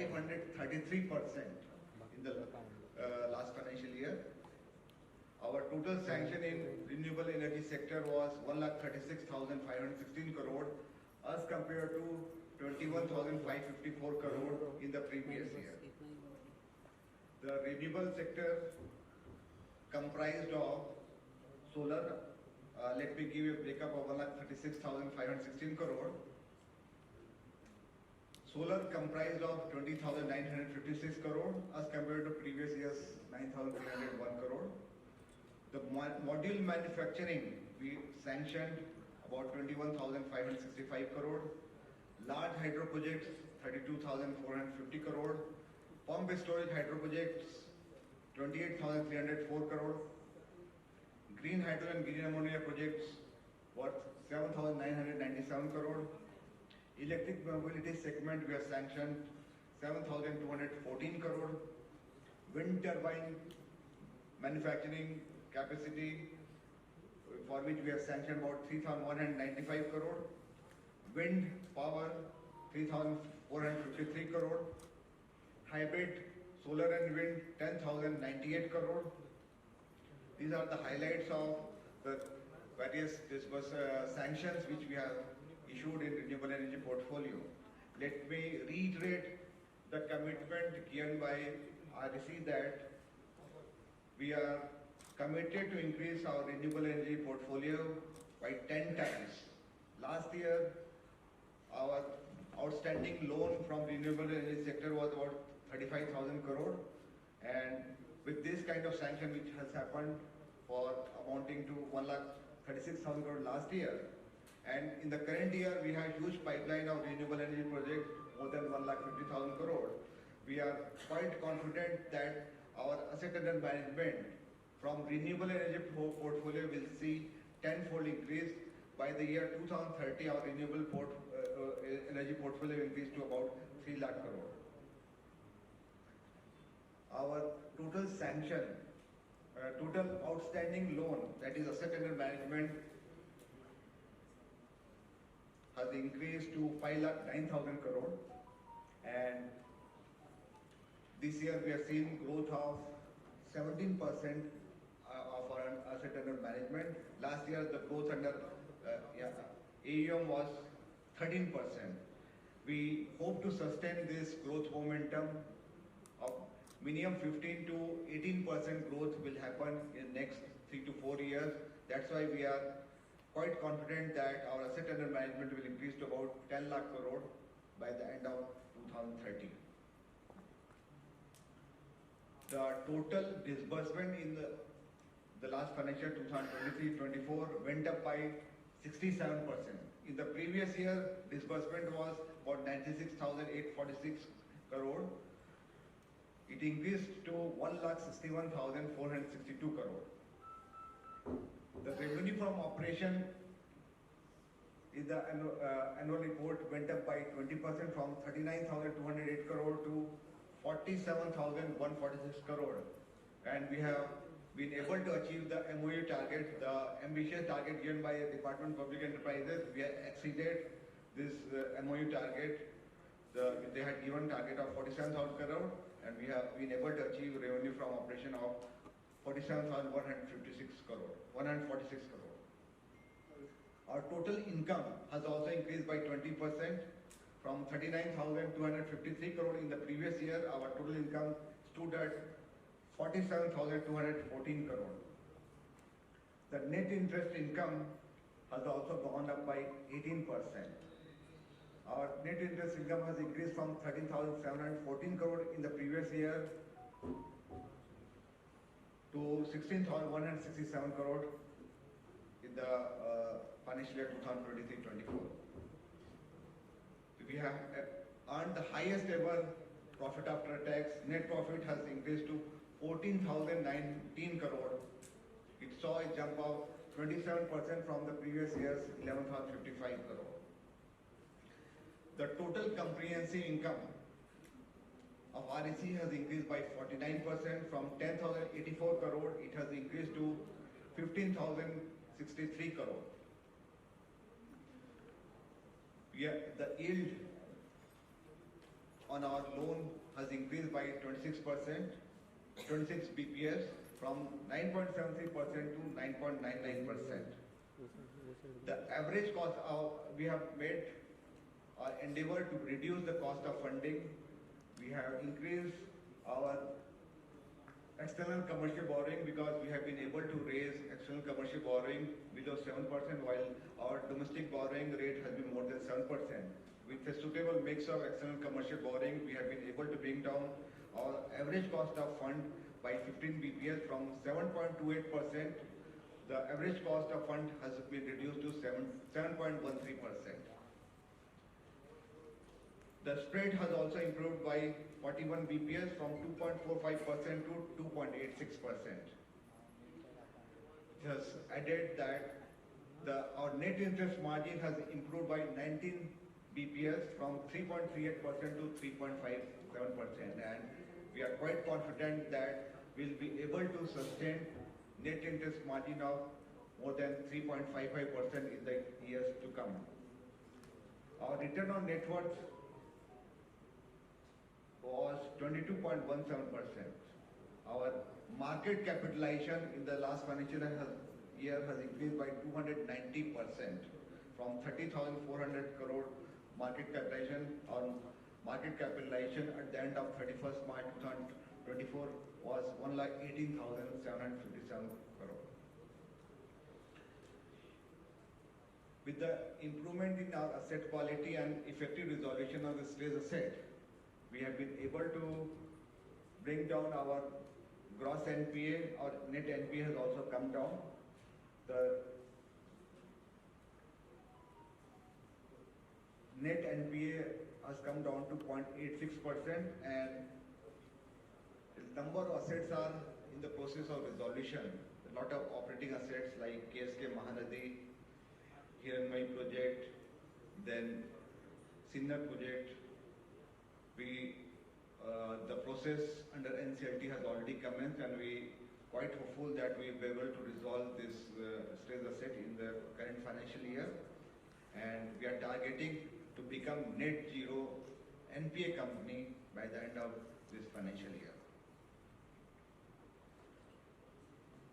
533% in the last financial year. Our total sanction in renewable energy sector was 1,36,516 crore as compared to 21,554 crore in the previous year. The renewable sector comprised of solar, let me give you a breakup of 1,36,516 crore. Solar comprised of 20,956 crore as compared to previous year's 9,301 crore. The module manufacturing, we sanctioned about 21,565 crore. Large hydro projects, 32,450 crore. Pump storage hydro projects, 28,304 crore. Green hydrogen and green ammonia projects worth 7,997 crore. Electric mobility segment, we have sanctioned 7,214 crore. Wind turbine manufacturing capacity, for which we have sanctioned about 3,195 crore. Wind power, 3,453 crore. Hybrid solar and wind, 10,098 crore. These are the highlights of the various sanctions which we have issued in renewable energy portfolio. Let me reiterate the commitment given by REC that we are committed to increase our renewable energy portfolio by 10 times. Last year, our outstanding loan from renewable energy sector was about 35,000 crore, and with this kind of sanction which has happened for amounting to 1,36,000 crore last year, and in the current year we have huge pipeline of renewable energy project more than 1,50,000 crore. We are quite confident that our asset under management from renewable energy portfolio will see tenfold increase. By the year 2030, our renewable energy portfolio will increase to about 3 lakh crore. Our total sanction, total outstanding loan, that is asset under management, has increased to 5,09,000 crore, and this year we have seen growth of 17% of our asset under management. Last year the growth under AUM was 13%. We hope to sustain this growth momentum of minimum 15 to 18% growth will happen in next 3 to 4 years. That's why we are quite confident that our asset under management will increase to about 10 lakh crore by the end of 2030. The total disbursement in the last financial 2023-24 went up by 67%. In the previous year, disbursement was about 96,846 crore. It increased to 1,61,462 crore. The revenue from operation in the annual report went up by 20% from 39,208 crore to 47,146 crore, and we have been able to achieve the MOU target, the ambitious target given by the Department of Public Enterprises. We have exceeded this MOU target. They had given target of 47,000 crore, and we have been able to achieve revenue from operation of 47,146 crore, 146 crore. Our total income has also increased by 20%. From 39,253 crore in the previous year, our total income stood at 47,214 crore. The net interest income has also gone up by 18%. Our net interest income has increased from 13,714 crore in the previous year to 16,167 crore in the financial year 2023-24. We have earned the highest ever profit after tax. Net profit has increased to 14,019 crore. It saw a jump of 27% from the previous year's 11,055 crore. The total comprehensive income of REC has increased by 49% from 10,084 crore. It has increased to 15,063 crore. The yield on our loan has increased by 26%, 26 BPS from 9.73% to 9.99%. The average cost we have made our endeavor to reduce the cost of funding. We have increased our external commercial borrowing because we have been able to raise external commercial borrowing below 7%, while our domestic borrowing rate has been more than 7%. With a suitable mix of external commercial borrowing, we have been able to bring down our average cost of fund by 15 BPS from 7.28%. The average cost of fund has been reduced to 7.13%. The spread has also improved by 41 BPS from 2.45% to 2.86%. It has added that our net interest margin has improved by 19 BPS from 3.38% to 3.57%, and we are quite confident that we'll be able to sustain net interest margin of more than 3.55% in the years to come. Our return on net worth was 22.17%. Our market capitalization in the last financial year has increased by 290% from 30,400 crore market capitalization. Our market capitalization at the end of 31st March 2024 was 1,18,757 crore. With the improvement in our asset quality and effective resolution of the stressed asset, we have been able to bring down our gross NPA. Our net NPA has also come down. The net NPA has come down to 0.86%, and the number of assets are in the process of resolution. A lot of operating assets like KSK Mahanadi, Hiranmaye project, then Sinnar project. The process under NCLT has already commenced, and we quite hopeful that we will be able to resolve this stressed asset in the current financial year, and we are targeting to become net zero NPA company by the end of this financial year.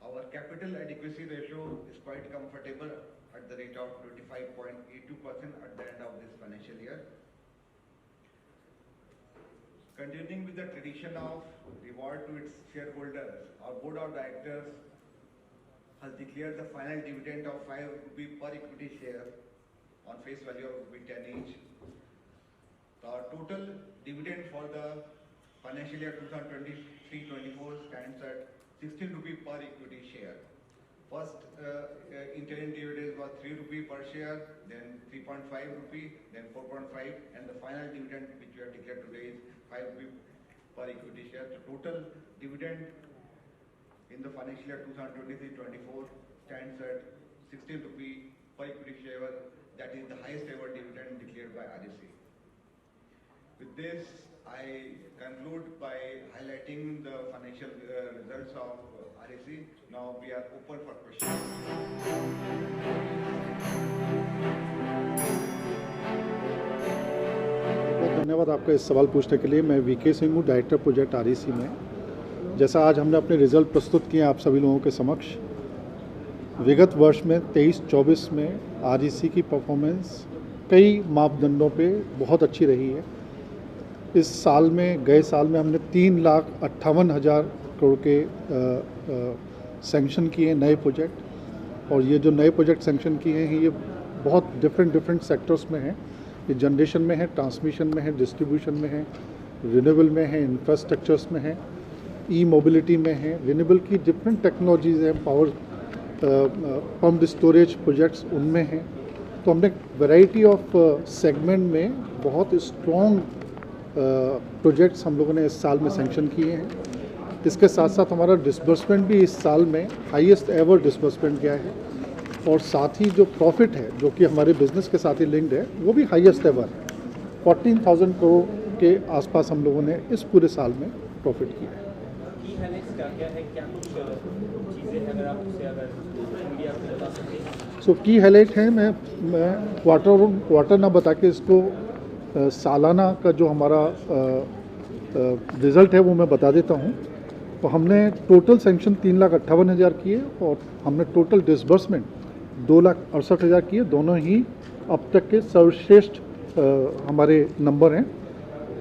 Our capital adequacy ratio is quite comfortable at the rate of 25.82% at the end of this financial year. Continuing with the tradition of reward to its shareholders, our board of directors has declared the final dividend of 5 rupee per equity share on face value of rupee 10 each. The total dividend for the financial year 2023-24 stands at 16 rupee per equity share. First interim dividend was 3 rupee per share, then 3.5 rupee, then 4.5, and the final dividend which we have declared today is 5 rupee per equity share. The total dividend in the financial year 2023-24 stands at 16 rupee per equity share. That is the highest ever dividend declared by REC. With this, I conclude by highlighting the financial results of REC. Now we are open for questions. बहुत धन्यवाद आपका इस सवाल पूछने के लिए। मैं VK Singh हूँ, डायरेक्टर प्रोजेक्ट REC में। जैसा आज हमने अपने रिजल्ट प्रस्तुत किए आप सभी लोगों के समक्ष, विगत वर्ष में 23-24 में REC की परफॉर्मेंस कई मापदंडों पे बहुत अच्छी रही है। इस साल में, गए साल में हमने 3,58,000 करोड़ के सैंक्शन किए नए प्रोजेक्ट, और ये जो नए प्रोजेक्ट सैंक्शन किए हैं ये बहुत डिफरेंट सेक्टर्स में हैं। ये जनरेशन में है, ट्रांसमिशन में है, डिस्ट्रीब्यूशन में है, रिन्यूएबल में है, इंफ्रास्ट्रक्चर्स में है, ई मोबिलिटी में है, रिन्यूएबल की डिफरेंट टेक्नोलॉजीज़ हैं, पावर पम्प्ड स्टोरेज प्रोजेक्ट्स उनमें हैं। तो हमने वैरायटी ऑफ सेगमेंट में बहुत स्ट्रॉन्ग प्रोजेक्ट्स हम लोगों ने इस साल में सैंक्शन किए हैं। इसके साथ साथ हमारा डिसबर्समेंट भी इस साल में हाईएस्ट एवर डिसबर्समेंट गया है, और साथ ही जो प्रॉफिट है जो कि हमारे बिजनेस के साथ ही लिंक्ड है वो भी हाईएस्ट एवर 14,000 करोड़ के आसपास हम लोगों ने इस पूरे साल में प्रॉफिट किया है। सो की हाईलाइट है, मैं क्वार्टर ना बता के इसको सालाना का जो हमारा रिज़ल्ट है वो मैं बता देता हूँ। तो हमने टोटल सेंक्शन 3,58,000 किए और हमने टोटल डिसबर्समेंट 2,68,000 किए। दोनों ही अब तक के सर्वश्रेष्ठ हमारे नंबर हैं।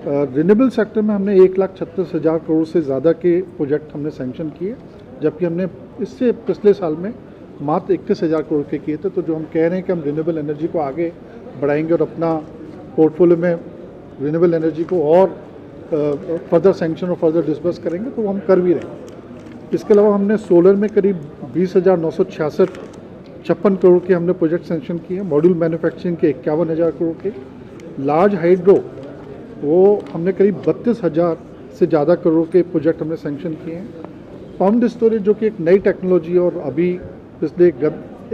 रिन्यूएबल सेक्टर में हमने 1,36,000 करोड़ से ज़्यादा के प्रोजेक्ट हमने सेंक्शन किए, जबकि हमने इससे पिछले साल में मात्र 21,000 करोड़ के किए थे। तो जो हम कह रहे हैं कि हम रिन्यूएबल एनर्जी को आगे बढ़ाएंगे और अपना पोर्टफोलियो में रिन्यूएबल एनर्जी को और फर्दर सेंक्शन और फर्दर डिस्बर्स करेंगे, तो वो हम कर भी रहे हैं। इसके अलावा हमने सोलर में करीब 20,956 करोड़ के हमने प्रोजेक्ट सेंक्शन किए हैं। मॉड्यूल मैन्युफैक्चरिंग के 51,000 करोड़ के। लार्ज हाइड्रो वो हमने करीब 32,000 से ज़्यादा करोड़ के प्रोजेक्ट हमने सेंक्शन किए हैं। पम्प्ड स्टोरेज जो कि एक नई टेक्नोलॉजी और अभी पिछले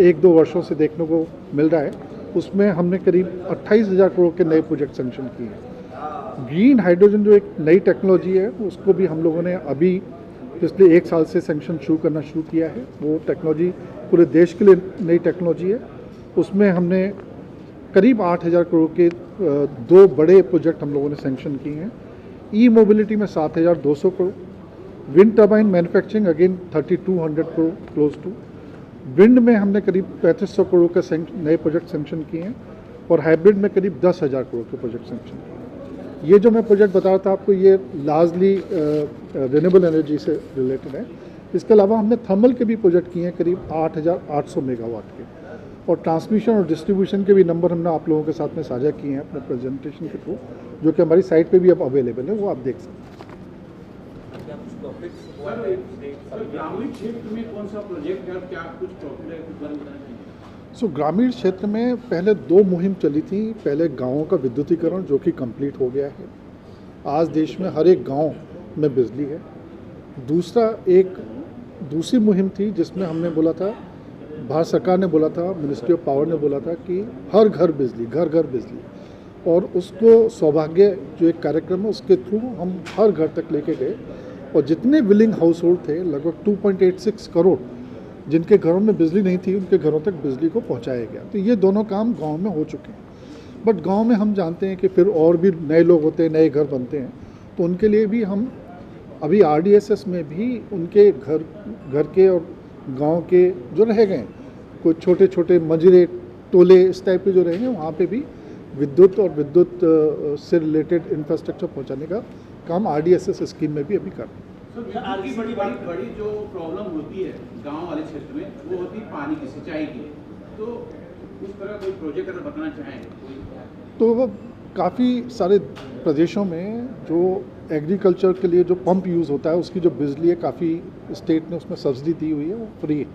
1-2 वर्षों से देखने को मिल रहा है, उसमें हमने करीब 28,000 करोड़ के नए प्रोजेक्ट सेंक्शन किए हैं। ग्रीन हाइड्रोजन जो एक नई टेक्नोलॉजी है, उसको भी हम लोगों ने अभी पिछले 1 साल से सेंक्शन शुरू करना शुरू किया है। वो टेक्नोलॉजी पूरे देश के लिए नई टेक्नोलॉजी है। उसमें हमने करीब 8,000 करोड़ के 2 बड़े प्रोजेक्ट हम लोगों ने सेंक्शन किए हैं। ई मोबिलिटी में 7,200 crore. Wind turbine manufacturing again 3,200 crore close to. Wind में हमने करीब 3,500 करोड़ के नए प्रोजेक्ट सेंक्शन किए हैं और हाइब्रिड में करीब 10,000 करोड़ के प्रोजेक्ट सेंक्शन किए हैं। ये जो मैं प्रोजेक्ट बता रहा था आपको, ये लार्जली रिन्यूएबल एनर्जी से रिलेटेड है। इसके अलावा हमने थर्मल के भी प्रोजेक्ट किए हैं करीब 8,800 मेगावाट के, और ट्रांसमिशन और डिस्ट्रीब्यूशन के भी नंबर हमने आप लोगों के साथ में साझा किए हैं अपने प्रेजेंटेशन के थ्रू, जो कि हमारी साइट पे भी अब अवेलेबल है, वो आप देख सकते हैं। ग्रामीण क्षेत्र में कौन सा प्रोजेक्ट है और क्या कुछ प्रॉफिट है, कुछ बारे में बताना चाहिए? ग्रामीण क्षेत्र में पहले 2 मुहिम चली थी। पहले गाँवों का विद्युतीकरण जो कि कंप्लीट हो गया है। आज देश में हर एक गाँव में बिजली है। दूसरी मुहिम थी जिसमें हमने बोला था, भारत सरकार ने बोला था, मिनिस्ट्री ऑफ पावर ने बोला था कि हर घर बिजली, घर घर बिजली, और उसको सौभाग्य जो एक कार्यक्रम है उसके थ्रू हम हर घर तक लेके गए, और जितने विलिंग हाउस होल्ड थे लगभग 2.86 करोड़ जिनके घरों में बिजली नहीं थी, उनके घरों तक बिजली को पहुंचाया गया। तो ये दोनों काम गांव में हो चुके हैं। बट गांव में हम जानते हैं कि फिर और भी नए लोग होते हैं, नए घर बनते हैं, तो उनके लिए भी हम अभी RDSS में भी उनके घर के और गांव के जो रह गए, कुछ छोटे छोटे मजरे टोले इस टाइप के जो रहे हैं, वहाँ पे भी विद्युत और विद्युत से रिलेटेड इंफ्रास्ट्रक्चर पहुँचाने का काम RDSS स्कीम में भी अभी कर रहे हैं। की बड़ी जो प्रॉब्लम होती है गांव वाले क्षेत्र में, वो होती है पानी की, सिंचाई की। तो उस तरह कोई प्रोजेक्ट अगर बताना चाहें तो वो काफ़ी सारे प्रदेशों में जो एग्रीकल्चर के लिए जो पंप यूज़ होता है, उसकी जो बिजली है, काफ़ी स्टेट ने उसमें सब्सिडी दी हुई है, वो फ्री है।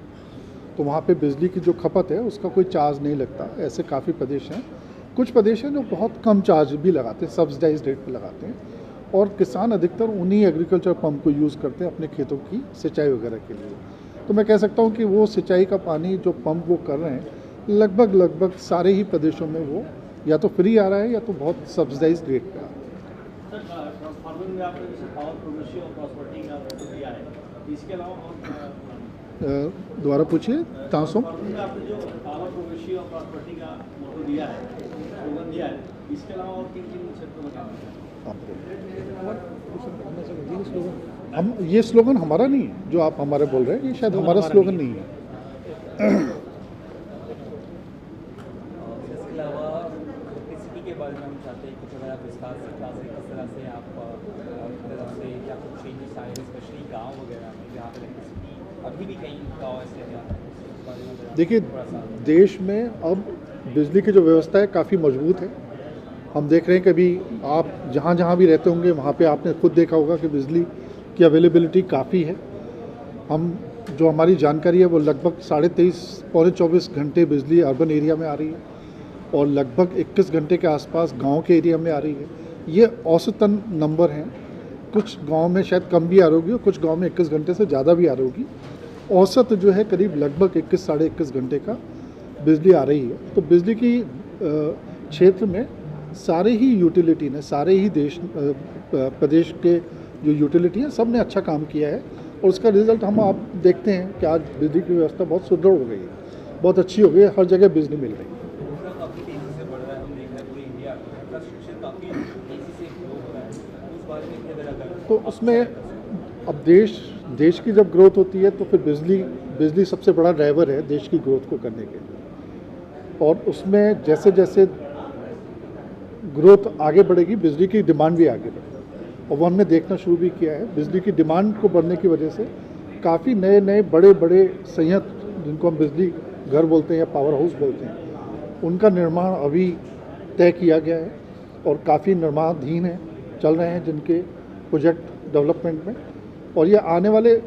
तो वहाँ पे बिजली की जो खपत है उसका कोई चार्ज नहीं लगता। ऐसे काफ़ी प्रदेश हैं। कुछ प्रदेश हैं जो बहुत कम चार्ज भी लगाते हैं, सब्सिडाइज रेट पे लगाते हैं, और किसान अधिकतर उन्हीं एग्रीकल्चर पंप को यूज़ करते हैं अपने खेतों की सिंचाई वगैरह के लिए। तो मैं कह सकता हूँ कि वो सिंचाई का पानी जो पंप वो कर रहे हैं, लगभग सारे ही प्रदेशों में वो या तो फ्री आ रहा है या तो बहुत सब्सिडाइज रेट पे आ रहा है। दोबारा पूछिए। तांसो हम ये स्लोगन हमारा नहीं है जो आप हमारे बोल रहे हैं, ये शायद हमारा स्लोगन नहीं है। इसके अलावा इलेक्ट्रिसिटी के बारे में हम चाहते हैं कुछ अगर आप विस्तार से बता दें, किस तरह से आप तरफ से क्या कुछ चेंजेस आए हैं, स्पेशली गाँव वगैरह में जहाँ पर इलेक्ट्रिसिटी अभी भी कई गाँव ऐसे हैं। देखिए, देश में अब बिजली की जो व्यवस्था है काफ़ी मजबूत है। हम देख रहे हैं कि अभी आप जहाँ जहाँ भी रहते होंगे वहाँ पे आपने खुद देखा होगा कि बिजली की अवेलेबिलिटी काफ़ी है। हम जो हमारी जानकारी है वो लगभग 23.5 पौने 24 घंटे बिजली अर्बन एरिया में आ रही है, और लगभग 21 घंटे के आसपास गांव के एरिया में आ रही है। ये औसतन नंबर हैं। कुछ गांव में शायद कम भी आ रही होगी और कुछ गांव में 21 घंटे से ज़्यादा भी आ रही होगी। औसत जो है करीब लगभग 21 साढ़े 21 घंटे का बिजली आ रही है। तो बिजली की क्षेत्र में सारे ही यूटिलिटी ने, सारे ही प्रदेश के जो यूटिलिटी हैं, सब ने अच्छा काम किया है, और उसका रिजल्ट हम आप देखते हैं कि आज बिजली की व्यवस्था बहुत सुदृढ़ हो गई है, बहुत अच्छी हो गई है, हर जगह बिजली मिल रही है। काफ़ी तेज़ी से बढ़ रहा है, हम देख रहे हैं पूरी इंडिया इंफ्रास्ट्रक्चर काफ़ी फिर अगर तो उसमें अब देश की जब ग्रोथ होती है तो फिर बिजली सबसे बड़ा ड्राइवर है देश की ग्रोथ को करने के लिए। और उसमें जैसे जैसे ग्रोथ आगे बढ़ेगी बिजली की डिमांड भी आगे बढ़ेगी, और वो हमने देखना शुरू भी किया है। बिजली की डिमांड को बढ़ने की वजह से काफ़ी नए नए बड़े बड़े संयंत्र, जिनको हम बिजली घर बोलते हैं या पावर हाउस बोलते हैं, उनका निर्माण अभी तय किया गया है और काफ़ी निर्माणाधीन है, चल रहे हैं जिनके प्रोजेक्ट डेवलपमेंट में। और ये आने वाले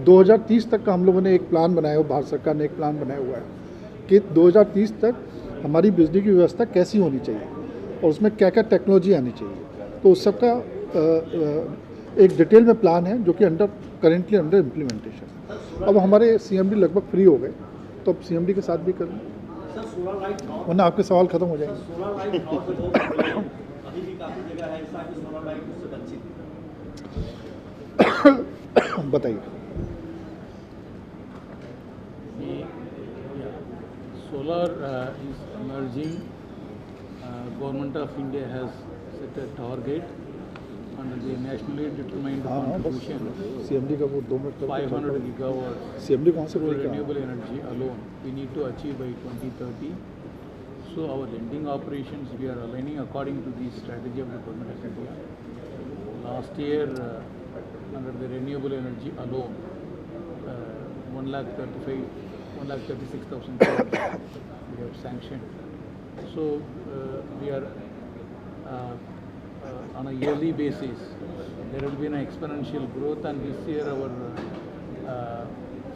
2030 तक का हम लोगों ने एक प्लान बनाया हुआ, भारत सरकार ने एक प्लान बनाया हुआ है कि 2030 तक हमारी बिजली की व्यवस्था कैसी होनी चाहिए और उसमें क्या क्या टेक्नोलॉजी आनी चाहिए। तो उस सबका एक डिटेल में प्लान है जो कि करेंटली अंडर इम्प्लीमेंटेशन। अब हमारे CMD लगभग फ्री हो गए, तो अब CMD के साथ भी कर लें, वरना आपके सवाल खत्म हो जाएंगे। अभी भी काफी जगह है ऐसा कि सोलर लाइट उससे वंचित बताइए। Solar is emerging. Government of India has set a target under the nationally determined हाँ बस contribution CMD का वो 2 मिनट 500 gigawatts CMD कौन से for बोल रहे हैं? renewable energy alone. We need to achieve by 2030. So our lending operations we are aligning according to the strategy of the government of India. Last year under the renewable energy alone, 1,36,000 crores we have sanctioned. So we are on a yearly basis, there will be an exponential growth, and this year our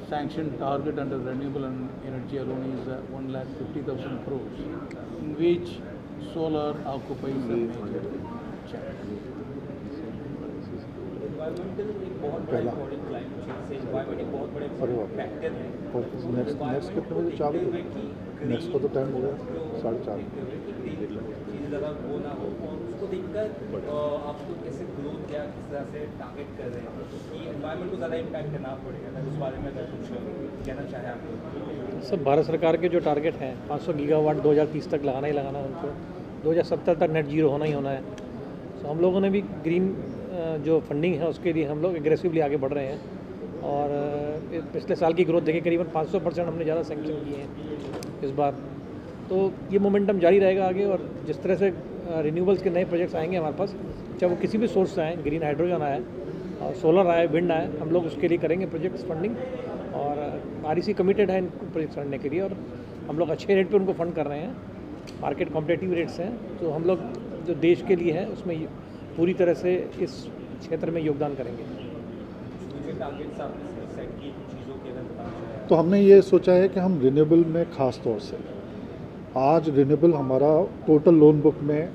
sanction target under renewable energy alone is 1,50,000 crores, in which solar occupies a major chunk. Environmental एक बहुत बड़ा important climate change से environment एक बहुत बड़े factor है। Next कितने बजे? 4 बजे। नेक्स्ट को तो टाइम हो गया 4:30। चीज़ ज़्यादा वो ना हो, और उसको देखकर आपको कैसे ग्रोथ क्या किस तरह से टारगेट कर रहे हैं कि एनवायरमेंट को ज़्यादा इम्पैक्ट ना पड़े, अगर उस बारे में अगर कुछ कहना चाहें आप। सब भारत सरकार के जो टारगेट हैं 500 गीगावाट 2030 तक लगाना ही लगाना है, उनको 2070 तक नेट जीरो होना ही होना है। तो हम लोगों ने भी ग्रीन जो फंडिंग है उसके लिए हम लोग एग्रेसिवली आगे बढ़ रहे हैं, और पिछले साल की ग्रोथ देखिए करीबन 500% हमने ज़्यादा सेंक्शन किए हैं इस बार। तो ये मोमेंटम जारी रहेगा आगे, और जिस तरह से रिन्यूएबल्स के नए प्रोजेक्ट्स आएंगे हमारे पास, चाहे वो किसी भी सोर्स से आएँ, ग्रीन हाइड्रोजन आए और सोलर आए, विंड आए, हम लोग उसके लिए करेंगे प्रोजेक्ट्स फंडिंग। और REC कमिटेड है इन प्रोजेक्ट्स फंडने के लिए, और हम लोग अच्छे रेट पे उनको फंड कर रहे हैं, मार्केट कॉम्पिटिटिव रेट्स हैं। तो हम लोग जो देश के लिए है उसमें पूरी तरह से इस क्षेत्र में योगदान करेंगे। टारगेट्स आपने सेट की चीज़ों के अगर बताना चाहें। तो हमने ये सोचा है कि हम रिन्यूएबल में ख़ास तौर से, आज रिन्यूएबल हमारा टोटल लोन बुक में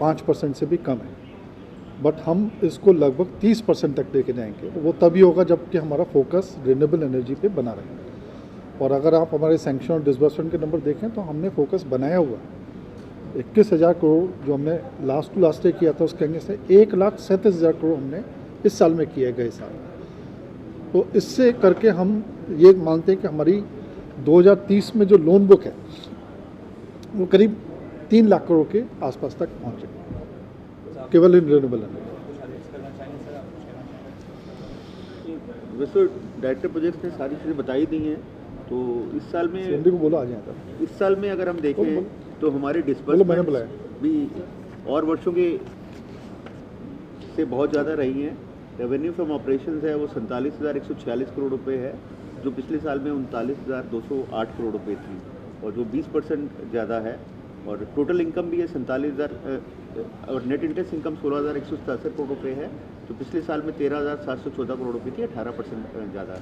5% से भी कम है, बट हम इसको लगभग 30% तक लेके जाएंगे। वो तभी होगा जबकि हमारा फोकस रिन्यूएबल एनर्जी पे बना रहे। और अगर आप हमारे सैंक्शन और डिसबर्समेंट के नंबर देखें तो हमने फोकस बनाया हुआ 21,000 करोड़ जो हमने लास्ट टू लास्ट ईयर किया था, उसके अंगे से 1,37,000 करोड़ हमने इस साल में किया है, गए साल। तो इससे करके हम ये मानते हैं कि हमारी 2030 में जो लोन बुक है वो करीब 3 लाख करोड़ के आसपास तक पहुँचेगी, केवल इन रिन्यूएबल एनर्जी। वैसे डायरेक्टर प्रोजेक्ट्स ने सारी चीज़ें बताई दी हैं। तो इस साल में CMD को बोलो आ जाए तब। इस साल में अगर हम देखें बोलो। तो हमारे मैंने डिस्बर्समेंट बुलाया। भी और वर्षों के से बहुत ज़्यादा रही हैं। रेवेन्यू फ्रॉम ऑपरेशंस है वो 47,146 करोड़ रुपए है, जो पिछले साल में 39,208 करोड़ रुपए थी, और जो 20% ज़्यादा है। और टोटल इनकम भी है 47,000, और नेट इंटरेस्ट इनकम 16,167 करोड़ रुपए है, जो पिछले साल में 13,714 करोड़ रुपए थी, 18% ज़्यादा है।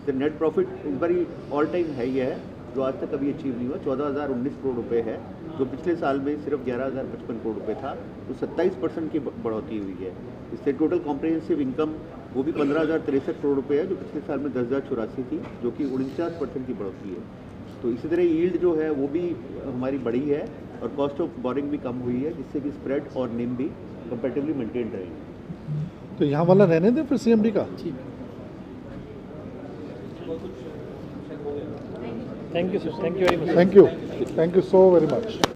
तो नेट प्रॉफिट इस बार ऑल टाइम है ही है, जो आज तक कभी अचीव नहीं हुआ, 14,019 करोड़ रुपए है, जो पिछले साल में सिर्फ 11,055 करोड़ रुपए था, तो 27% की बढ़ोतरी हुई है। इससे टोटल कॉम्प्रिहेंसिव इनकम वो भी 15,063 करोड़ रुपए है, जो पिछले साल में 10,084 थी, जो कि 49% की बढ़ोतरी है। तो इसी तरह यील्ड जो है वो भी हमारी बढ़ी है, और कॉस्ट ऑफ बोरिंग भी कम हुई है, जिससे कि स्प्रेड और निम भी कंपैरेटिवली मेंटेन रहेंगे। तो यहाँ वाला रहने दें फिर CMD का। Thank you sir, thank you very much. Thank you so very much.